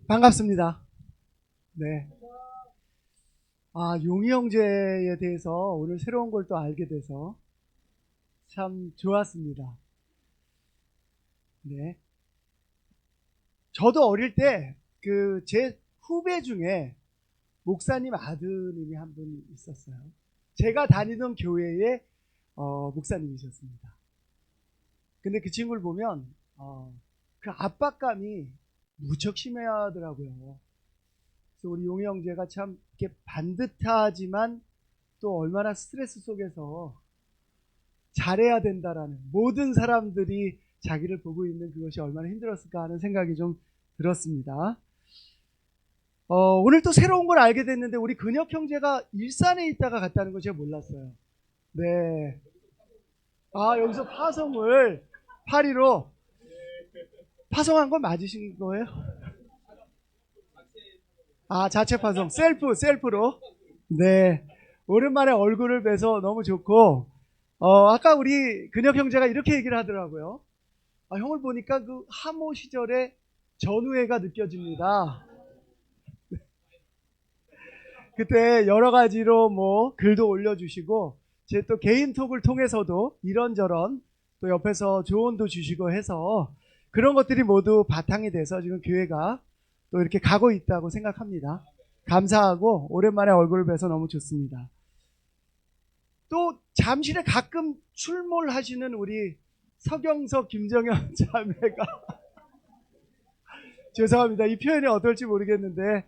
반갑습니다. 네. 용희 형제에 대해서 오늘 새로운 걸 또 알게 돼서 참 좋았습니다. 네. 저도 어릴 때 제 후배 중에 목사님 아드님이 한 분 있었어요. 제가 다니던 교회의 목사님이셨습니다. 근데 그 친구를 보면 그 압박감이 무척 심해하더라고요. 그래서 우리 용희 형제가 참 이렇게 반듯하지만 또 얼마나 스트레스 속에서 잘해야 된다라는, 모든 사람들이 자기를 보고 있는 그것이 얼마나 힘들었을까 하는 생각이 좀 들었습니다. 오늘 또 새로운 걸 알게 됐는데 우리 근혁 형제가 일산에 있다가 갔다는 거 제가 몰랐어요. 네. 여기서 파송을 파리로 파송한 건 맞으신 거예요? 자체 파송, 셀프로. 네. 오랜만에 얼굴을 뵈서 너무 좋고, 아까 우리 근혁 형제가 이렇게 얘기를 하더라고요. 형을 보니까 그 하모 시절의 전우회가 느껴집니다. 그때 여러 가지로 글도 올려주시고, 제 또 개인톡을 통해서도 이런저런 또 옆에서 조언도 주시고 해서 그런 것들이 모두 바탕이 돼서 지금 교회가 또 이렇게 가고 있다고 생각합니다. 감사하고 오랜만에 얼굴을 뵈서 너무 좋습니다. 또 잠실에 가끔 출몰하시는 우리 서경석, 김정현 자매가 죄송합니다. 이 표현이 어떨지 모르겠는데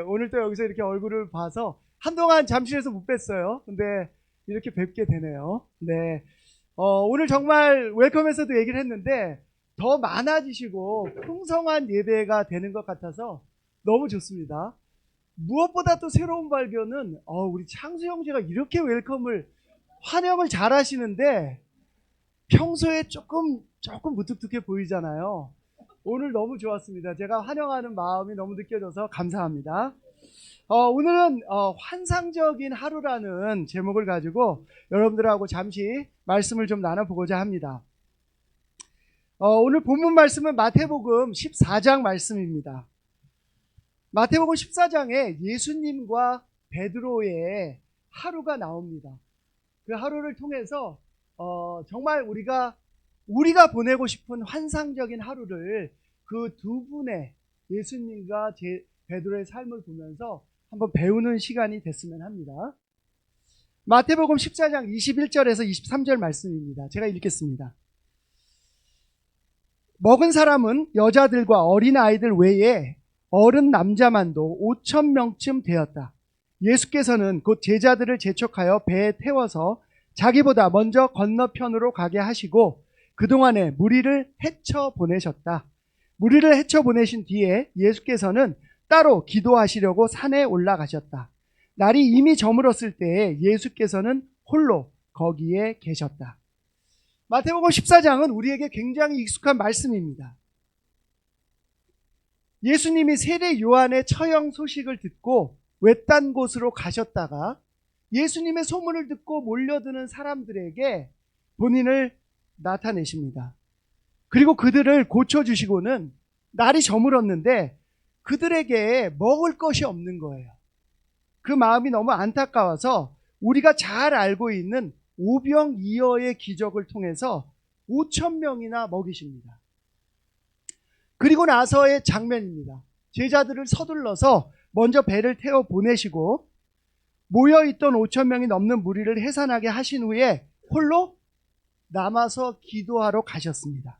오늘 또 여기서 이렇게 얼굴을 봐서 한동안 잠실에서 못 뵀어요. 근데 이렇게 뵙게 되네요. 네. 오늘 정말 웰컴에서도 얘기를 했는데 더 많아지시고 풍성한 예배가 되는 것 같아서 너무 좋습니다. 무엇보다 또 새로운 발견은 우리 창수 형제가 이렇게 환영을 잘 하시는데 평소에 조금 무뚝뚝해 보이잖아요. 오늘 너무 좋았습니다. 제가 환영하는 마음이 너무 느껴져서 감사합니다. 오늘은 환상적인 하루라는 제목을 가지고 여러분들하고 잠시 말씀을 좀 나눠보고자 합니다. 오늘 본문 말씀은 마태복음 14장 말씀입니다. 마태복음 14장에 예수님과 베드로의 하루가 나옵니다. 그 하루를 통해서 정말 우리가 보내고 싶은 환상적인 하루를 그 두 분의 예수님과 베드로의 삶을 보면서 한번 배우는 시간이 됐으면 합니다. 마태복음 14장 21절에서 23절 말씀입니다. 제가 읽겠습니다. 먹은 사람은 여자들과 어린아이들 외에 어른 남자만도 5,000명쯤 되었다. 예수께서는 곧 제자들을 재촉하여 배에 태워서 자기보다 먼저 건너편으로 가게 하시고 그동안에 무리를 헤쳐 보내셨다. 무리를 헤쳐 보내신 뒤에 예수께서는 따로 기도하시려고 산에 올라가셨다. 날이 이미 저물었을 때에 예수께서는 홀로 거기에 계셨다. 마태복음 14장은 우리에게 굉장히 익숙한 말씀입니다. 예수님이 세례 요한의 처형 소식을 듣고 외딴 곳으로 가셨다가 예수님의 소문을 듣고 몰려드는 사람들에게 본인을 나타내십니다. 그리고 그들을 고쳐주시고는 날이 저물었는데 그들에게 먹을 것이 없는 거예요. 그 마음이 너무 안타까워서 우리가 잘 알고 있는 오병이어의 기적을 통해서 5,000명이나 먹이십니다. 그리고 나서의 장면입니다. 제자들을 서둘러서 먼저 배를 태워 보내시고 모여있던 5,000명이 넘는 무리를 해산하게 하신 후에 홀로 남아서 기도하러 가셨습니다.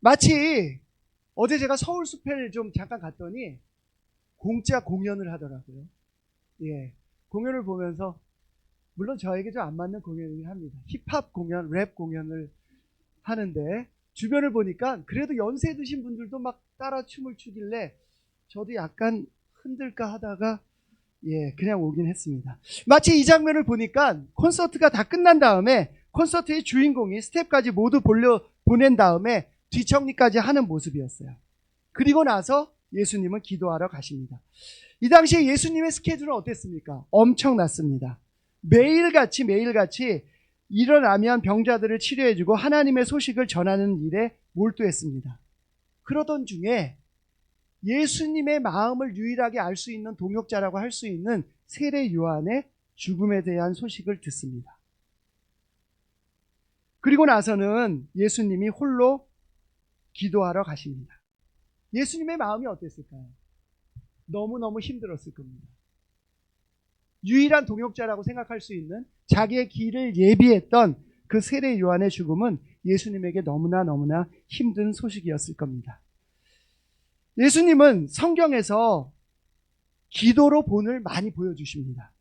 마치 어제 제가 서울 숲회를 좀 잠깐 갔더니 공짜 공연을 하더라고요. 공연을 보면서 물론 저에게 좀 안 맞는 공연이긴 합니다. 힙합 공연, 랩 공연을 하는데 주변을 보니까 그래도 연세 드신 분들도 막 따라 춤을 추길래 저도 약간 흔들까 하다가 그냥 오긴 했습니다. 마치 이 장면을 보니까 콘서트가 다 끝난 다음에 콘서트의 주인공이 스텝까지 모두 보낸 다음에 뒤정리까지 하는 모습이었어요. 그리고 나서 예수님은 기도하러 가십니다. 이 당시에 예수님의 스케줄은 어땠습니까? 엄청났습니다. 매일같이 일어나면 병자들을 치료해주고 하나님의 소식을 전하는 일에 몰두했습니다. 그러던 중에 예수님의 마음을 유일하게 알 수 있는 동역자라고 할 수 있는 세례 요한의 죽음에 대한 소식을 듣습니다. 그리고 나서는 예수님이 홀로 기도하러 가십니다. 예수님의 마음이 어땠을까요? 너무너무 힘들었을 겁니다. 유일한 동역자라고 생각할 수 있는 자기의 길을 예비했던 그 세례 요한의 죽음은 예수님에게 너무나 힘든 소식이었을 겁니다. 예수님은 성경에서 기도로 본을 많이 보여주십니다.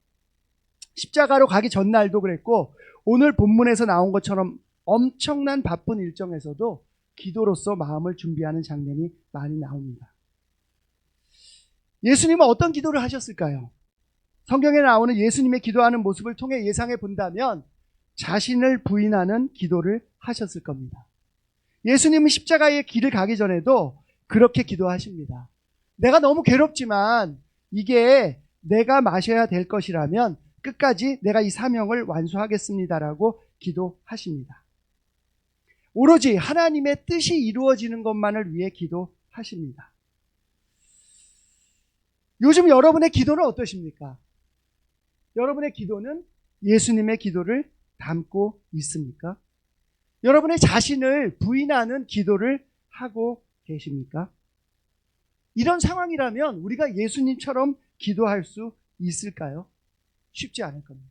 십자가로 가기 전날도 그랬고 오늘 본문에서 나온 것처럼 엄청난 바쁜 일정에서도 기도로서 마음을 준비하는 장면이 많이 나옵니다. 예수님은 어떤 기도를 하셨을까요? 성경에 나오는 예수님의 기도하는 모습을 통해 예상해 본다면 자신을 부인하는 기도를 하셨을 겁니다. 예수님은 십자가의 길을 가기 전에도 그렇게 기도하십니다. 내가 너무 괴롭지만 이게 내가 마셔야 될 것이라면 끝까지 내가 이 사명을 완수하겠습니다라고 기도하십니다. 오로지 하나님의 뜻이 이루어지는 것만을 위해 기도하십니다. 요즘 여러분의 기도는 어떠십니까? 여러분의 기도는 예수님의 기도를 담고 있습니까? 여러분의 자신을 부인하는 기도를 하고 계십니까? 이런 상황이라면 우리가 예수님처럼 기도할 수 있을까요? 쉽지 않을 겁니다.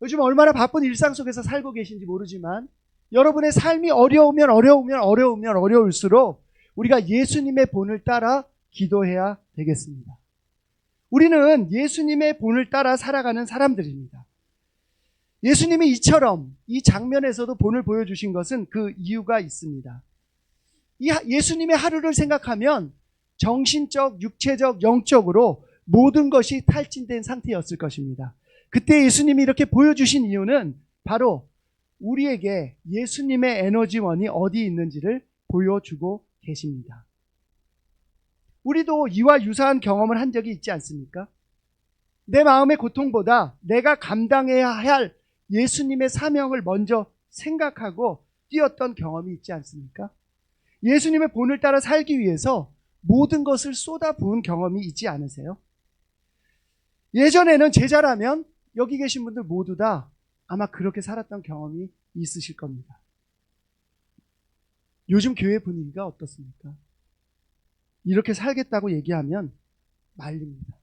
요즘 얼마나 바쁜 일상 속에서 살고 계신지 모르지만 여러분의 삶이 어려울수록 우리가 예수님의 본을 따라 기도해야 되겠습니다. 우리는 예수님의 본을 따라 살아가는 사람들입니다. 예수님이 이처럼 이 장면에서도 본을 보여주신 것은 그 이유가 있습니다. 예수님의 하루를 생각하면 정신적, 육체적, 영적으로 모든 것이 탈진된 상태였을 것입니다. 그때 예수님이 이렇게 보여주신 이유는 바로 우리에게 예수님의 에너지원이 어디 있는지를 보여주고 계십니다. 우리도 이와 유사한 경험을 한 적이 있지 않습니까? 내 마음의 고통보다 내가 감당해야 할 예수님의 사명을 먼저 생각하고 뛰었던 경험이 있지 않습니까? 예수님의 본을 따라 살기 위해서 모든 것을 쏟아부은 경험이 있지 않으세요? 예전에는 제자라면 여기 계신 분들 모두 다 아마 그렇게 살았던 경험이 있으실 겁니다. 요즘 교회 분위기가 어떻습니까? 이렇게 살겠다고 얘기하면 말립니다.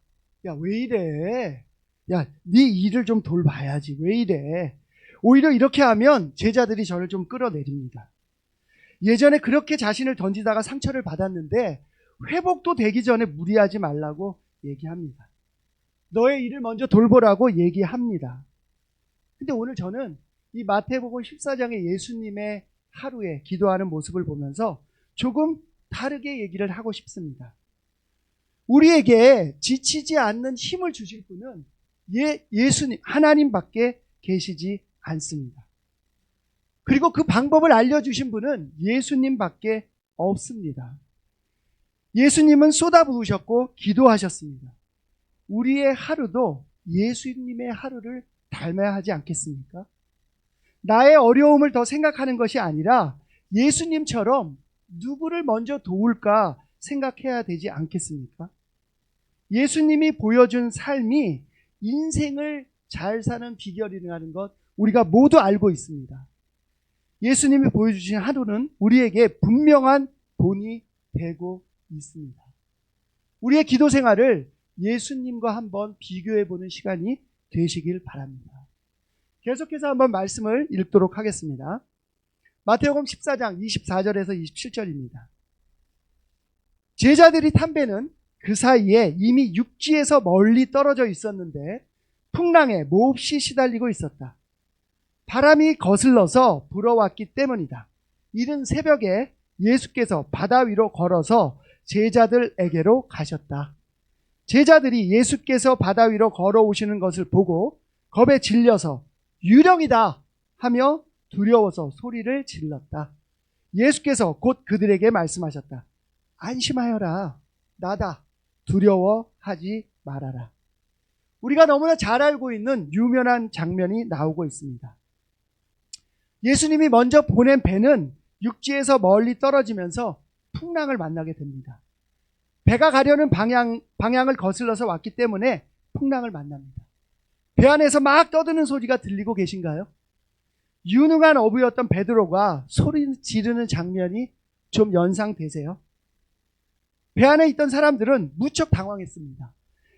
야, 왜 이래? 야, 네 일을 좀 돌봐야지. 왜 이래? 오히려 이렇게 하면 제자들이 저를 좀 끌어내립니다. 예전에 그렇게 자신을 던지다가 상처를 받았는데 회복도 되기 전에 무리하지 말라고 얘기합니다. 너의 일을 먼저 돌보라고 얘기합니다. 근데 오늘 저는 이 마태복음 14장의 예수님의 하루에 기도하는 모습을 보면서 조금 다르게 얘기를 하고 싶습니다. 우리에게 지치지 않는 힘을 주실 분은 예수님, 하나님밖에 계시지 않습니다. 그리고 그 방법을 알려주신 분은 예수님밖에 없습니다. 예수님은 쏟아부으셨고 기도하셨습니다. 우리의 하루도 예수님의 하루를 닮아야 하지 않겠습니까? 나의 어려움을 더 생각하는 것이 아니라 예수님처럼 누구를 먼저 도울까 생각해야 되지 않겠습니까? 예수님이 보여준 삶이 인생을 잘 사는 비결이라는 것 우리가 모두 알고 있습니다. 예수님이 보여주신 하루는 우리에게 분명한 본이 되고 있습니다. 우리의 기도 생활을 예수님과 한번 비교해보는 시간이 되시길 바랍니다. 계속해서 한번 말씀을 읽도록 하겠습니다. 마태복음 14장 24절에서 27절입니다. 제자들이 탄 배는 그 사이에 이미 육지에서 멀리 떨어져 있었는데 풍랑에 몹시 시달리고 있었다. 바람이 거슬러서 불어왔기 때문이다. 이른 새벽에 예수께서 바다 위로 걸어서 제자들에게로 가셨다. 제자들이 예수께서 바다 위로 걸어오시는 것을 보고 겁에 질려서 유령이다 하며 두려워서 소리를 질렀다. 예수께서 곧 그들에게 말씀하셨다. 안심하여라. 나다. 두려워하지 말아라. 우리가 너무나 잘 알고 있는 유명한 장면이 나오고 있습니다. 예수님이 먼저 보낸 배는 육지에서 멀리 떨어지면서 풍랑을 만나게 됩니다. 배가 가려는 방향을 거슬러서 왔기 때문에 풍랑을 만납니다. 배 안에서 막 떠드는 소리가 들리고 계신가요? 유능한 어부였던 베드로가 소리 지르는 장면이 좀 연상되세요? 배 안에 있던 사람들은 무척 당황했습니다.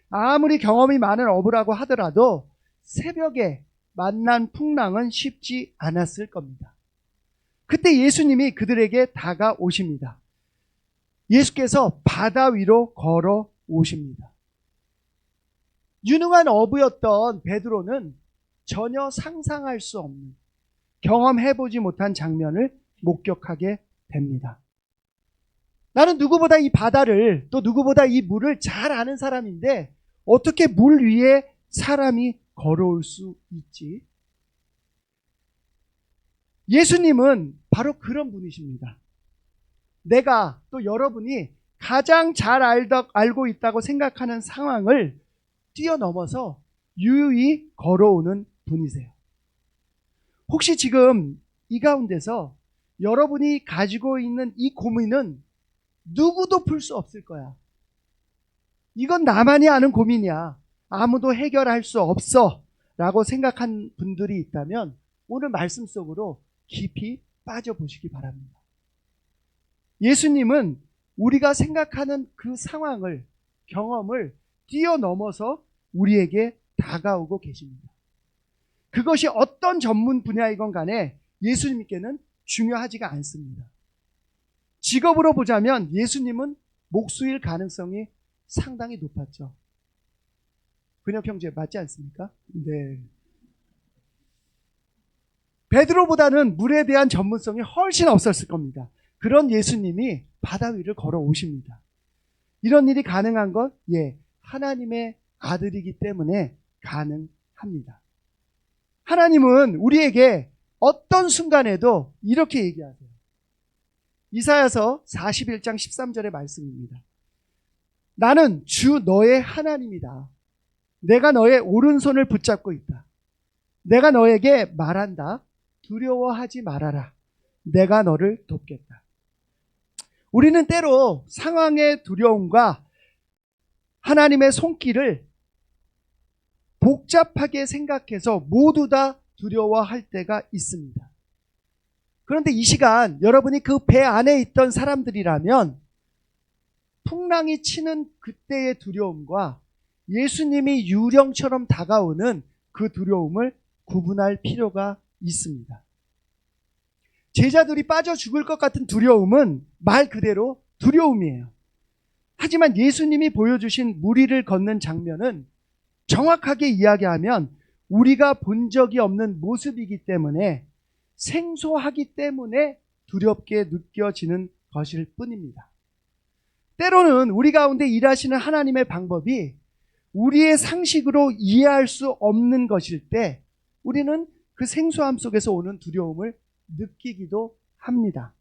아무리 경험이 많은 어부라고 하더라도 새벽에 만난 풍랑은 쉽지 않았을 겁니다. 그때 예수님이 그들에게 다가오십니다. 예수께서 바다 위로 걸어오십니다. 유능한 어부였던 베드로는 전혀 상상할 수 없는, 경험해보지 못한 장면을 목격하게 됩니다. 나는 누구보다 이 바다를, 또 누구보다 이 물을 잘 아는 사람인데 어떻게 물 위에 사람이 걸어올 수 있지? 예수님은 바로 그런 분이십니다. 내가, 또 여러분이 가장 잘 알고 있다고 생각하는 상황을 뛰어넘어서 유유히 걸어오는 분이세요. 혹시 지금 이 가운데서 여러분이 가지고 있는 이 고민은 누구도 풀 수 없을 거야. 이건 나만이 아는 고민이야. 아무도 해결할 수 없어. 라고 생각한 분들이 있다면 오늘 말씀 속으로 깊이 빠져보시기 바랍니다. 예수님은 우리가 생각하는 그 상황을, 경험을 뛰어넘어서 우리에게 다가오고 계십니다. 그것이 어떤 전문 분야이건 간에 예수님께는 중요하지가 않습니다. 직업으로 보자면 예수님은 목수일 가능성이 상당히 높았죠. 근역형제 맞지 않습니까? 네. 베드로보다는 물에 대한 전문성이 훨씬 없었을 겁니다. 그런 예수님이 바다 위를 걸어오십니다. 이런 일이 가능한 것, 하나님의 아들이기 때문에 가능합니다. 하나님은 우리에게 어떤 순간에도 이렇게 얘기하세요. 이사야서 41장 13절의 말씀입니다. 나는 주 너의 하나님이다. 내가 너의 오른손을 붙잡고 있다. 내가 너에게 말한다. 두려워하지 말아라. 내가 너를 돕겠다. 우리는 때로 상황의 두려움과 하나님의 손길을 복잡하게 생각해서 모두 다 두려워할 때가 있습니다. 그런데 이 시간 여러분이 그 배 안에 있던 사람들이라면 풍랑이 치는 그때의 두려움과 예수님이 유령처럼 다가오는 그 두려움을 구분할 필요가 있습니다. 제자들이 빠져 죽을 것 같은 두려움은 말 그대로 두려움이에요. 하지만 예수님이 보여주신 물 위를 걷는 장면은 정확하게 이야기하면 우리가 본 적이 없는 모습이기 때문에, 생소하기 때문에 두렵게 느껴지는 것일 뿐입니다. 때로는 우리 가운데 일하시는 하나님의 방법이 우리의 상식으로 이해할 수 없는 것일 때 우리는 그 생소함 속에서 오는 두려움을 느끼기도 합니다.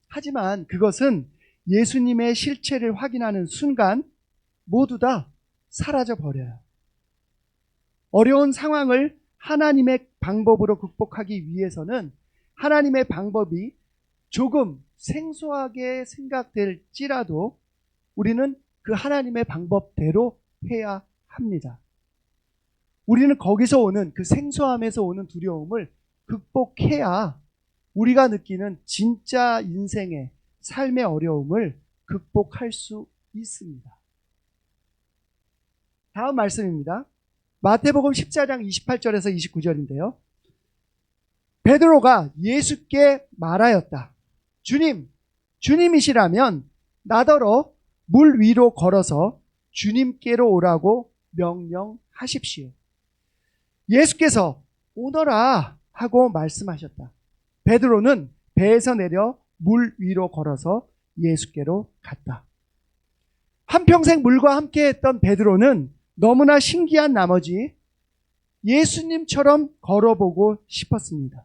하지만 그것은 예수님의 실체를 확인하는 순간 모두 다 사라져 버려요. 어려운 상황을 하나님의 방법으로 극복하기 위해서는 하나님의 방법이 조금 생소하게 생각될지라도 우리는 그 하나님의 방법대로 해야 합니다. 우리는 거기서 오는, 그 생소함에서 오는 두려움을 극복해야 우리가 느끼는 진짜 인생의, 삶의 어려움을 극복할 수 있습니다. 다음 말씀입니다. 마태복음 14장 28절에서 29절인데요. 베드로가 예수께 말하였다. 주님, 주님이시라면 나더러 물 위로 걸어서 주님께로 오라고 명령하십시오. 예수께서 오너라 하고 말씀하셨다. 베드로는 배에서 내려 물 위로 걸어서 예수께로 갔다. 한평생 물과 함께 했던 베드로는 너무나 신기한 나머지 예수님처럼 걸어보고 싶었습니다.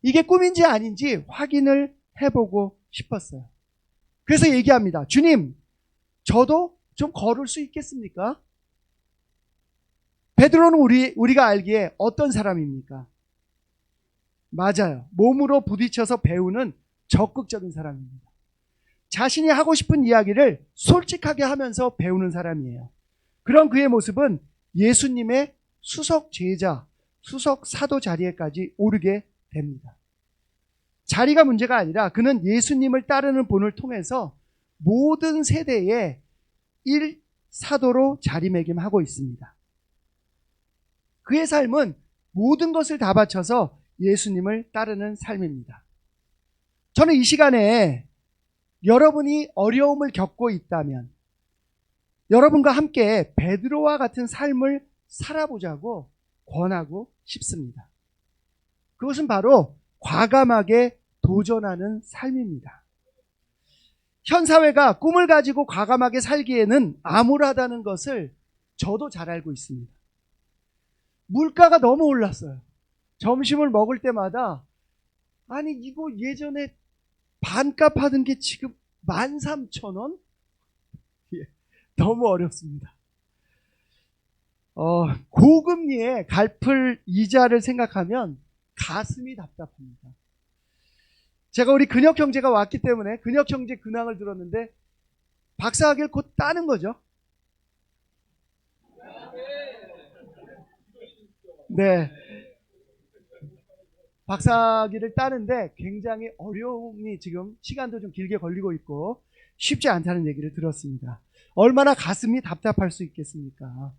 이게 꿈인지 아닌지 확인을 해보고 싶었어요. 그래서 얘기합니다. 주님, 저도 좀 걸을 수 있겠습니까? 베드로는 우리가 알기에 어떤 사람입니까? 맞아요. 몸으로 부딪혀서 배우는 적극적인 사람입니다. 자신이 하고 싶은 이야기를 솔직하게 하면서 배우는 사람이에요. 그런 그의 모습은 예수님의 수석 제자, 수석 사도 자리에까지 오르게 됩니다. 자리가 문제가 아니라 그는 예수님을 따르는 본을 통해서 모든 세대에 1사도로 자리매김하고 있습니다. 그의 삶은 모든 것을 다 바쳐서 예수님을 따르는 삶입니다. 저는 이 시간에 여러분이 어려움을 겪고 있다면 여러분과 함께 베드로와 같은 삶을 살아보자고 권하고 싶습니다. 그것은 바로 과감하게 도전하는 삶입니다. 현 사회가 꿈을 가지고 과감하게 살기에는 암울하다는 것을 저도 잘 알고 있습니다. 물가가 너무 올랐어요. 점심을 먹을 때마다 아니 이거 예전에 반값 하던 게 지금 13,000원? 너무 어렵습니다. 고금리에 갚을 이자를 생각하면 가슴이 답답합니다. 제가 우리 근혁 형제가 왔기 때문에 근혁 형제 근황을 들었는데 박사학위를 곧 따는 거죠. 네. 박사학위를 따는데 굉장히 어려움이 지금 시간도 좀 길게 걸리고 있고 쉽지 않다는 얘기를 들었습니다. 얼마나 가슴이 답답할 수 있겠습니까?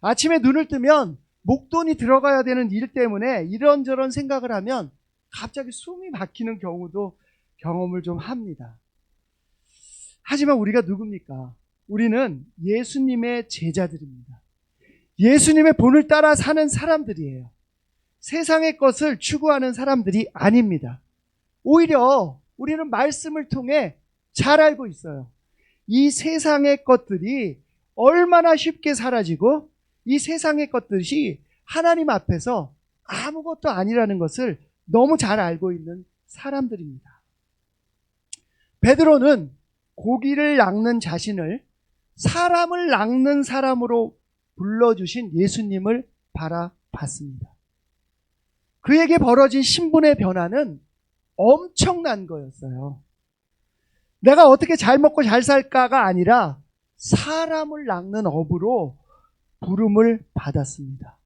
아침에 눈을 뜨면 목돈이 들어가야 되는 일 때문에 이런저런 생각을 하면 갑자기 숨이 막히는 경우도 경험을 좀 합니다. 하지만 우리가 누굽니까? 우리는 예수님의 제자들입니다. 예수님의 본을 따라 사는 사람들이에요. 세상의 것을 추구하는 사람들이 아닙니다. 오히려 우리는 말씀을 통해 잘 알고 있어요. 이 세상의 것들이 얼마나 쉽게 사라지고 이 세상의 것들이 하나님 앞에서 아무것도 아니라는 것을 너무 잘 알고 있는 사람들입니다. 베드로는 고기를 낚는 자신을 사람을 낚는 사람으로 불러주신 예수님을 바라봤습니다. 그에게 벌어진 신분의 변화는 엄청난 거였어요. 내가 어떻게 잘 먹고 잘 살까가 아니라 사람을 낚는 업으로 부름을 받았습니다.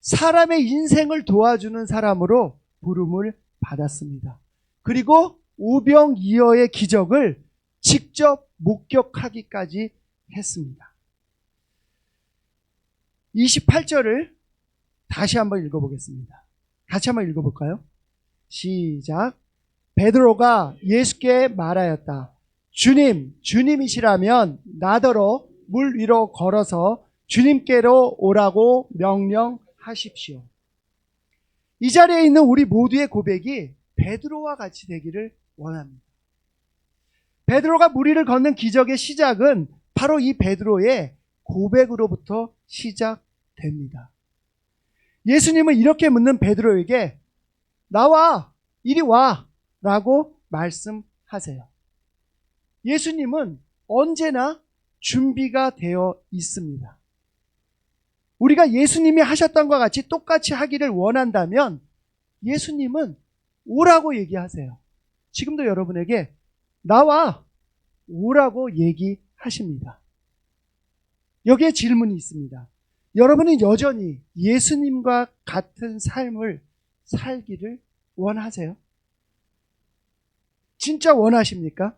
사람의 인생을 도와주는 사람으로 부름을 받았습니다. 그리고 오병이어의 기적을 직접 목격하기까지 했습니다. 28절을 다시 한번 읽어보겠습니다. 같이 한번 읽어볼까요? 시작. 베드로가 예수께 말하였다. 주님, 주님이시라면 나더러 물 위로 걸어서 주님께로 오라고 명령하십시오. 이 자리에 있는 우리 모두의 고백이 베드로와 같이 되기를 원합니다. 베드로가 물 위를 걷는 기적의 시작은 바로 이 베드로의 고백으로부터 시작됩니다. 예수님은 이렇게 묻는 베드로에게 나와, 이리 와 라고 말씀하세요. 예수님은 언제나 준비가 되어 있습니다. 우리가 예수님이 하셨던 것과 같이 똑같이 하기를 원한다면 예수님은 오라고 얘기하세요. 지금도 여러분에게 나와, 오라고 얘기하십니다. 여기에 질문이 있습니다. 여러분은 여전히 예수님과 같은 삶을 살기를 원하세요? 진짜 원하십니까?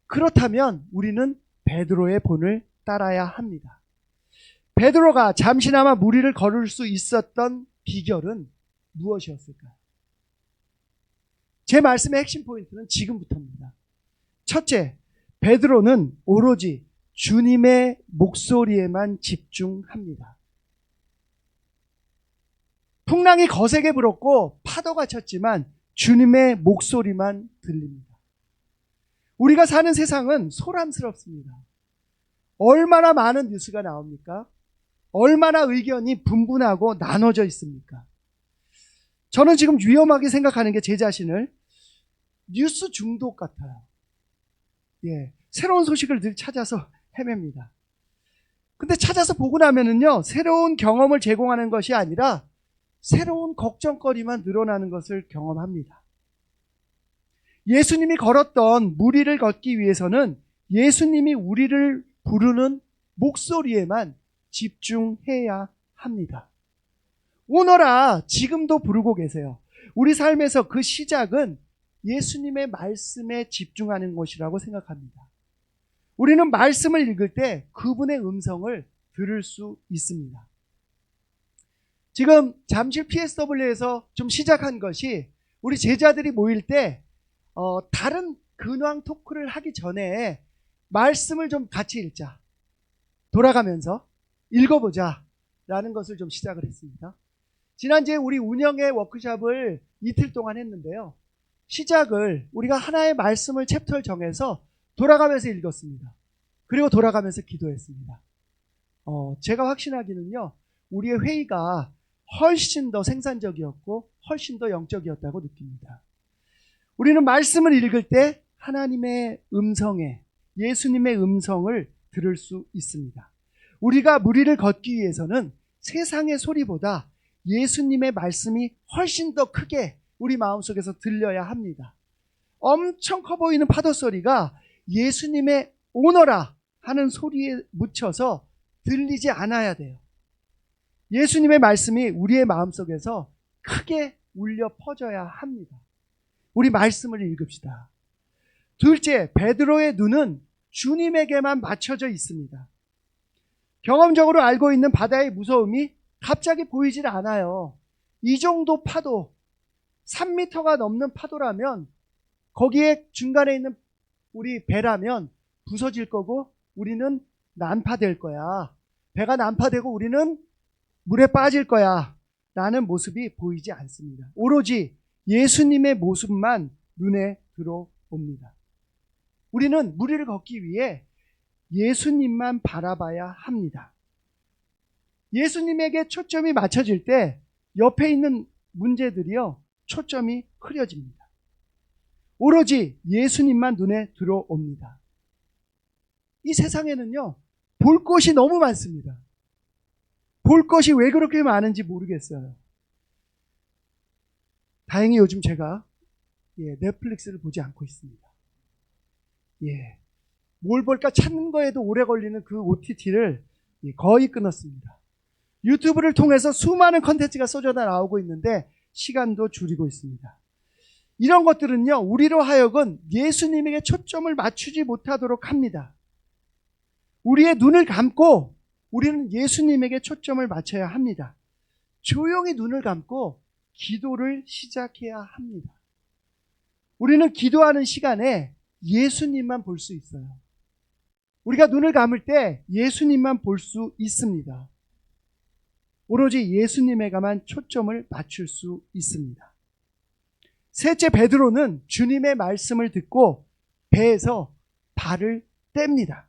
그렇다면 우리는 베드로의 본을 따라야 합니다. 베드로가 잠시나마 물 위를 걸을 수 있었던 비결은 무엇이었을까요? 제 말씀의 핵심 포인트는 지금부터입니다. 첫째, 베드로는 오로지 주님의 목소리에만 집중합니다. 풍랑이 거세게 불었고 파도가 쳤지만 주님의 목소리만 들립니다. 우리가 사는 세상은 소란스럽습니다. 얼마나 많은 뉴스가 나옵니까? 얼마나 의견이 분분하고 나눠져 있습니까? 저는 지금 위험하게 생각하는 게 제 자신을 뉴스 중독 같아요. 새로운 소식을 늘 찾아서 헤맵니다. 근데 찾아서 보고 나면은요, 새로운 경험을 제공하는 것이 아니라 새로운 걱정거리만 늘어나는 것을 경험합니다. 예수님이 걸었던 무리를 걷기 위해서는 예수님이 우리를 부르는 목소리에만 집중해야 합니다. 오너라 지금도 부르고 계세요. 우리 삶에서 그 시작은 예수님의 말씀에 집중하는 것이라고 생각합니다. 우리는 말씀을 읽을 때 그분의 음성을 들을 수 있습니다. 지금 잠실 PSW에서 좀 시작한 것이 우리 제자들이 모일 때 다른 근황 토크를 하기 전에 말씀을 좀 같이 읽자. 돌아가면서 읽어보자 라는 것을 좀 시작을 했습니다. 지난주에 우리 운영의 워크숍을 이틀 동안 했는데요. 시작을 우리가 하나의 말씀을 챕터를 정해서 돌아가면서 읽었습니다. 그리고 돌아가면서 기도했습니다. 제가 확신하기는요, 우리의 회의가 훨씬 더 생산적이었고 훨씬 더 영적이었다고 느낍니다. 우리는 말씀을 읽을 때 하나님의 음성에, 예수님의 음성을 들을 수 있습니다. 우리가 무리를 걷기 위해서는 세상의 소리보다 예수님의 말씀이 훨씬 더 크게 우리 마음속에서 들려야 합니다. 엄청 커 보이는 파도 소리가 예수님의 오너라 하는 소리에 묻혀서 들리지 않아야 돼요. 예수님의 말씀이 우리의 마음속에서 크게 울려 퍼져야 합니다. 우리 말씀을 읽읍시다. 둘째, 베드로의 눈은 주님에게만 맞춰져 있습니다. 경험적으로 알고 있는 바다의 무서움이 갑자기 보이질 않아요. 이 정도 파도, 3m가 넘는 파도라면 거기에 중간에 있는 우리 배라면 부서질 거고 우리는 난파될 거야. 배가 난파되고 우리는 물에 빠질 거야 라는 모습이 보이지 않습니다. 오로지 예수님의 모습만 눈에 들어옵니다. 우리는 무리를 걷기 위해 예수님만 바라봐야 합니다. 예수님에게 초점이 맞춰질 때 옆에 있는 문제들이요, 초점이 흐려집니다. 오로지 예수님만 눈에 들어옵니다. 이 세상에는요, 볼 것이 너무 많습니다. 볼 것이 왜 그렇게 많은지 모르겠어요. 다행히 요즘 제가 넷플릭스를 보지 않고 있습니다. 뭘 볼까 찾는 거에도 오래 걸리는 그 OTT를 거의 끊었습니다. 유튜브를 통해서 수많은 컨텐츠가 쏟아져 나오고 있는데 시간도 줄이고 있습니다. 이런 것들은요, 우리로 하여금 예수님에게 초점을 맞추지 못하도록 합니다. 우리의 눈을 감고 우리는 예수님에게 초점을 맞춰야 합니다. 조용히 눈을 감고 기도를 시작해야 합니다. 우리는 기도하는 시간에 예수님만 볼 수 있어요. 우리가 눈을 감을 때 예수님만 볼 수 있습니다. 오로지 예수님에게만 초점을 맞출 수 있습니다. 셋째, 베드로는 주님의 말씀을 듣고 배에서 발을 뗍니다.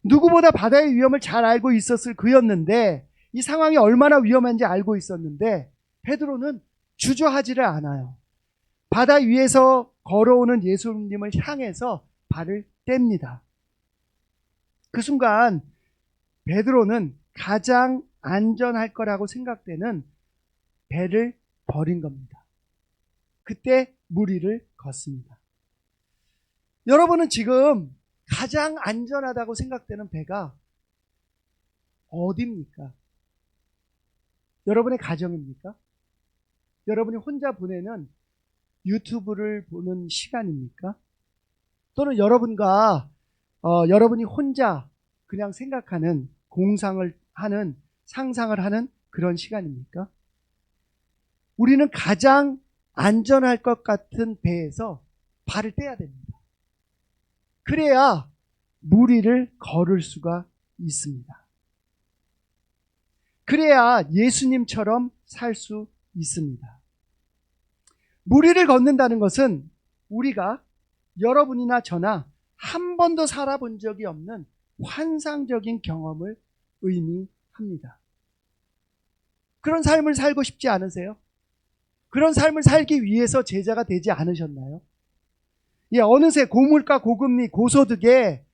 누구보다 바다의 위험을 잘 알고 있었을 그였는데, 이 상황이 얼마나 위험한지 알고 있었는데 베드로는 주저하지를 않아요. 바다 위에서 걸어오는 예수님을 향해서 발을 뗍니다. 그 순간 베드로는 가장 안전할 거라고 생각되는 배를 버린 겁니다. 그때 무리를 걷습니다. 여러분은 지금 가장 안전하다고 생각되는 배가 어디입니까? 여러분의 가정입니까? 여러분이 혼자 보내는 유튜브를 보는 시간입니까? 또는 여러분과 여러분이 혼자 그냥 생각하는, 공상을 하는, 상상을 하는 그런 시간입니까? 우리는 가장 안전할 것 같은 배에서 발을 떼야 됩니다. 그래야 무리를 걸을 수가 있습니다. 그래야 예수님처럼 살 수 있습니다. 무리를 걷는다는 것은 우리가, 여러분이나 저나 한 번도 살아본 적이 없는 환상적인 경험을 의미합니다. 그런 삶을 살고 싶지 않으세요? 그런 삶을 살기 위해서 제자가 되지 않으셨나요? 어느새 고물가, 고금리, 고소득에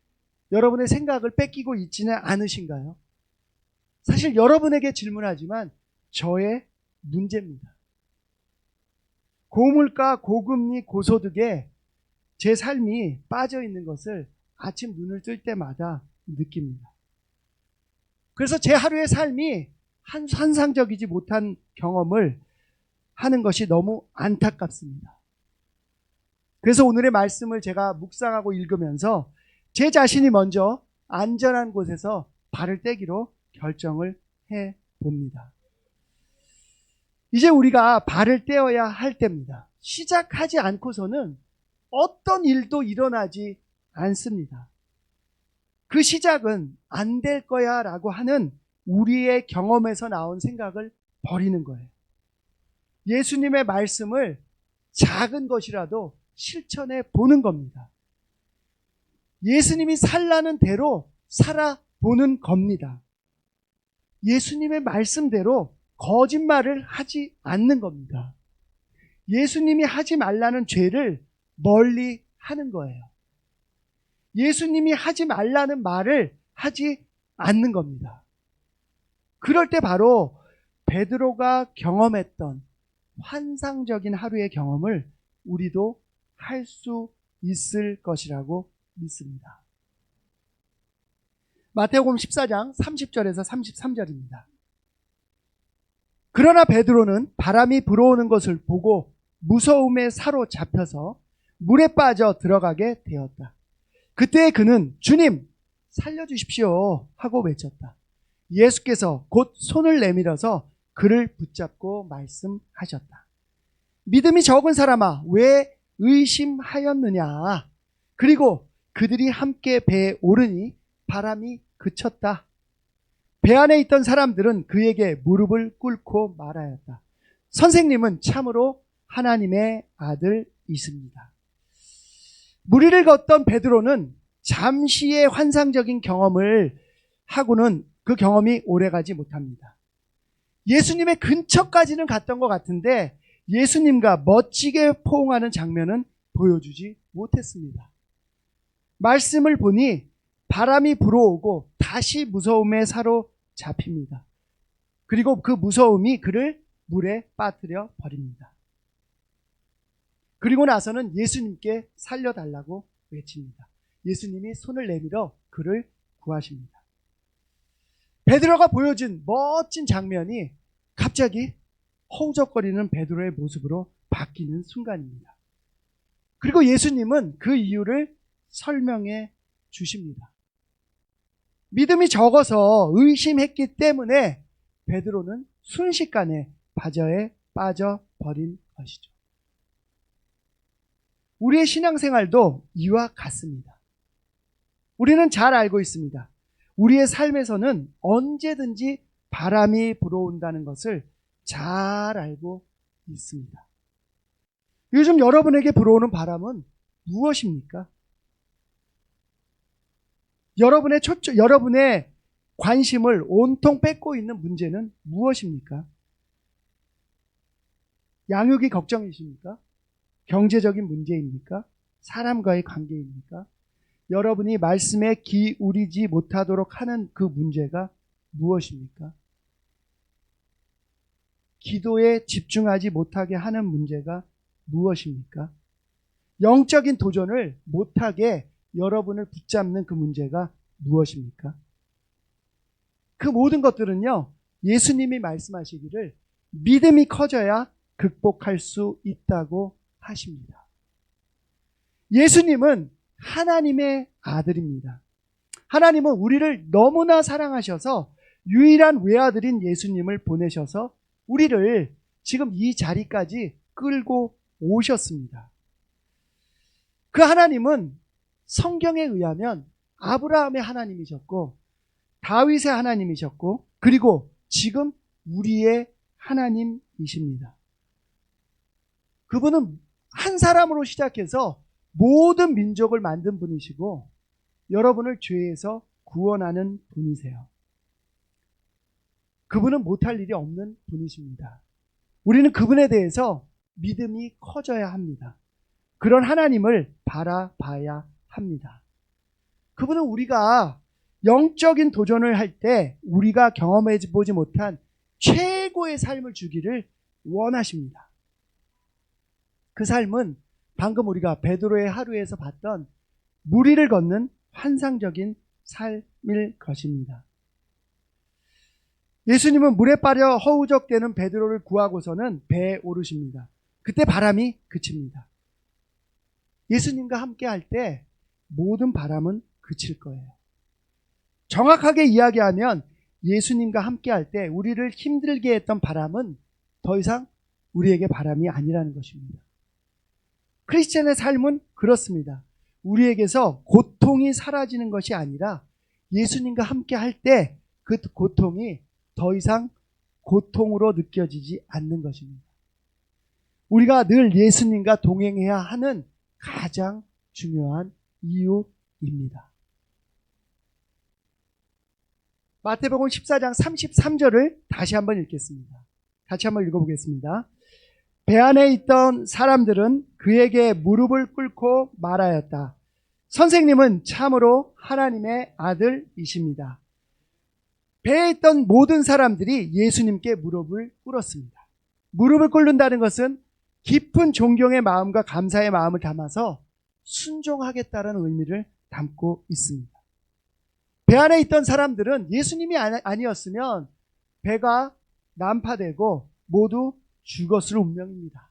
여러분의 생각을 뺏기고 있지는 않으신가요? 사실 여러분에게 질문하지만 저의 문제입니다. 고물가, 고금리, 고소득에 제 삶이 빠져 있는 것을 아침 눈을 뜰 때마다 느낍니다. 그래서 제 하루의 삶이 환상적이지 못한 경험을 하는 것이 너무 안타깝습니다. 그래서 오늘의 말씀을 제가 묵상하고 읽으면서 제 자신이 먼저 안전한 곳에서 발을 떼기로 결정을 해 봅니다. 이제 우리가 발을 떼어야 할 때입니다. 시작하지 않고서는 어떤 일도 일어나지 않습니다. 그 시작은 안 될 거야 라고 하는 우리의 경험에서 나온 생각을 버리는 거예요. 예수님의 말씀을 작은 것이라도 실천해 보는 겁니다. 예수님이 살라는 대로 살아보는 겁니다. 예수님의 말씀대로 거짓말을 하지 않는 겁니다. 예수님이 하지 말라는 죄를 멀리 하는 거예요. 예수님이 하지 말라는 말을 하지 않는 겁니다. 그럴 때 바로 베드로가 경험했던 환상적인 하루의 경험을 우리도 할 수 있을 것이라고 믿습니다. 마태복음 14장 30절에서 33절입니다. 그러나 베드로는 바람이 불어오는 것을 보고 무서움에 사로잡혀서 물에 빠져 들어가게 되었다. 그때 그는 주님 살려주십시오 하고 외쳤다. 예수께서 곧 손을 내밀어서 그를 붙잡고 말씀하셨다. 믿음이 적은 사람아 왜 의심하였느냐. 그리고 그들이 함께 배에 오르니 바람이 그쳤다. 배 안에 있던 사람들은 그에게 무릎을 꿇고 말하였다. 선생님은 참으로 하나님의 아들이십니다. 무리를 걷던 베드로는 잠시의 환상적인 경험을 하고는 그 경험이 오래가지 못합니다. 예수님의 근처까지는 갔던 것 같은데 예수님과 멋지게 포옹하는 장면은 보여주지 못했습니다. 말씀을 보니 바람이 불어오고 다시 무서움에 사로잡힙니다. 그리고 그 무서움이 그를 물에 빠뜨려 버립니다. 그리고 나서는 예수님께 살려달라고 외칩니다. 예수님이 손을 내밀어 그를 구하십니다. 베드로가 보여준 멋진 장면이 갑자기 허우적거리는 베드로의 모습으로 바뀌는 순간입니다. 그리고 예수님은 그 이유를 설명해 주십니다. 믿음이 적어서 의심했기 때문에 베드로는 순식간에 바다에 빠져버린 것이죠. 우리의 신앙생활도 이와 같습니다. 우리는 잘 알고 있습니다. 우리의 삶에서는 언제든지 바람이 불어온다는 것을 잘 알고 있습니다. 요즘 여러분에게 불어오는 바람은 무엇입니까? 여러분의 관심을 온통 뺏고 있는 문제는 무엇입니까? 양육이 걱정이십니까? 경제적인 문제입니까? 사람과의 관계입니까? 여러분이 말씀에 기울이지 못하도록 하는 그 문제가 무엇입니까? 기도에 집중하지 못하게 하는 문제가 무엇입니까? 영적인 도전을 못하게 여러분을 붙잡는 그 문제가 무엇입니까? 그 모든 것들은요, 예수님이 말씀하시기를 믿음이 커져야 극복할 수 있다고 하십니다. 예수님은 하나님의 아들입니다. 하나님은 우리를 너무나 사랑하셔서 유일한 외아들인 예수님을 보내셔서 우리를 지금 이 자리까지 끌고 오셨습니다. 그 하나님은 성경에 의하면 아브라함의 하나님이셨고 다윗의 하나님이셨고 그리고 지금 우리의 하나님이십니다. 그분은 한 사람으로 시작해서 모든 민족을 만든 분이시고 여러분을 죄에서 구원하는 분이세요. 그분은 못할 일이 없는 분이십니다. 우리는 그분에 대해서 믿음이 커져야 합니다. 그런 하나님을 바라봐야 합니다. 그분은 우리가 영적인 도전을 할 때 우리가 경험해 보지 못한 최고의 삶을 주기를 원하십니다. 그 삶은 방금 우리가 베드로의 하루에서 봤던 물 위를 걷는 환상적인 삶일 것입니다. 예수님은 물에 빠져 허우적대는 베드로를 구하고서는 배에 오르십니다. 그때 바람이 그칩니다. 예수님과 함께 할 때 모든 바람은 그칠 거예요. 정확하게 이야기하면 예수님과 함께 할 때 우리를 힘들게 했던 바람은 더 이상 우리에게 바람이 아니라는 것입니다. 크리스찬의 삶은 그렇습니다. 우리에게서 고통이 사라지는 것이 아니라 예수님과 함께 할 때 그 고통이 더 이상 고통으로 느껴지지 않는 것입니다. 우리가 늘 예수님과 동행해야 하는 가장 중요한 이유입니다. 마태복음 14장 33절을 다시 한번 읽겠습니다. 같이 한번 읽어보겠습니다. 배 안에 있던 사람들은 그에게 무릎을 꿇고 말하였다. 선생님은 참으로 하나님의 아들이십니다. 배에 있던 모든 사람들이 예수님께 무릎을 꿇었습니다. 무릎을 꿇는다는 것은 깊은 존경의 마음과 감사의 마음을 담아서 순종하겠다는 의미를 담고 있습니다. 배 안에 있던 사람들은 예수님이 아니었으면 배가 난파되고 모두 죽었을 운명입니다.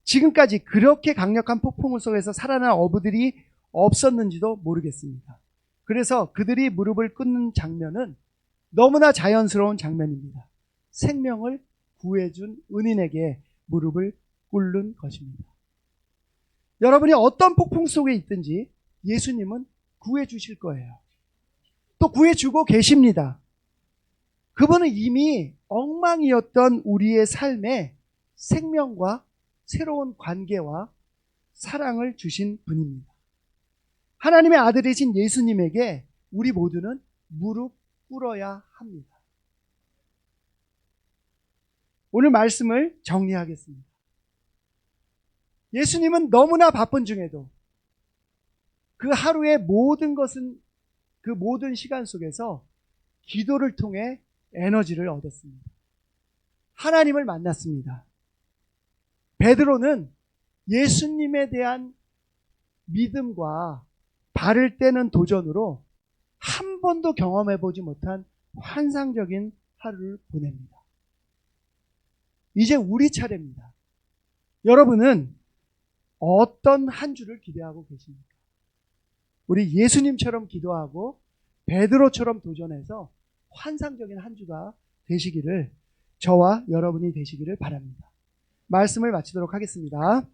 지금까지 그렇게 강력한 폭풍 속에서 살아난 어부들이 없었는지도 모르겠습니다. 그래서 그들이 무릎을 꿇는 장면은 너무나 자연스러운 장면입니다. 생명을 구해준 은인에게 무릎을 꿇는 것입니다. 여러분이 어떤 폭풍 속에 있든지 예수님은 구해주실 거예요. 또 구해주고 계십니다. 그분은 이미 엉망이었던 우리의 삶에 생명과 새로운 관계와 사랑을 주신 분입니다. 하나님의 아들이신 예수님에게 우리 모두는 무릎 꿇어야 합니다. 오늘 말씀을 정리하겠습니다. 예수님은 너무나 바쁜 중에도 그 하루의 모든 것은 그 모든 시간 속에서 기도를 통해 에너지를 얻었습니다. 하나님을 만났습니다. 베드로는 예수님에 대한 믿음과 발을 떼는 도전으로 한 번도 경험해보지 못한 환상적인 하루를 보냅니다. 이제 우리 차례입니다. 여러분은 어떤 한 주를 기대하고 계십니까? 우리 예수님처럼 기도하고 베드로처럼 도전해서 환상적인 한 주가 되시기를, 저와 여러분이 되시기를 바랍니다. 말씀을 마치도록 하겠습니다.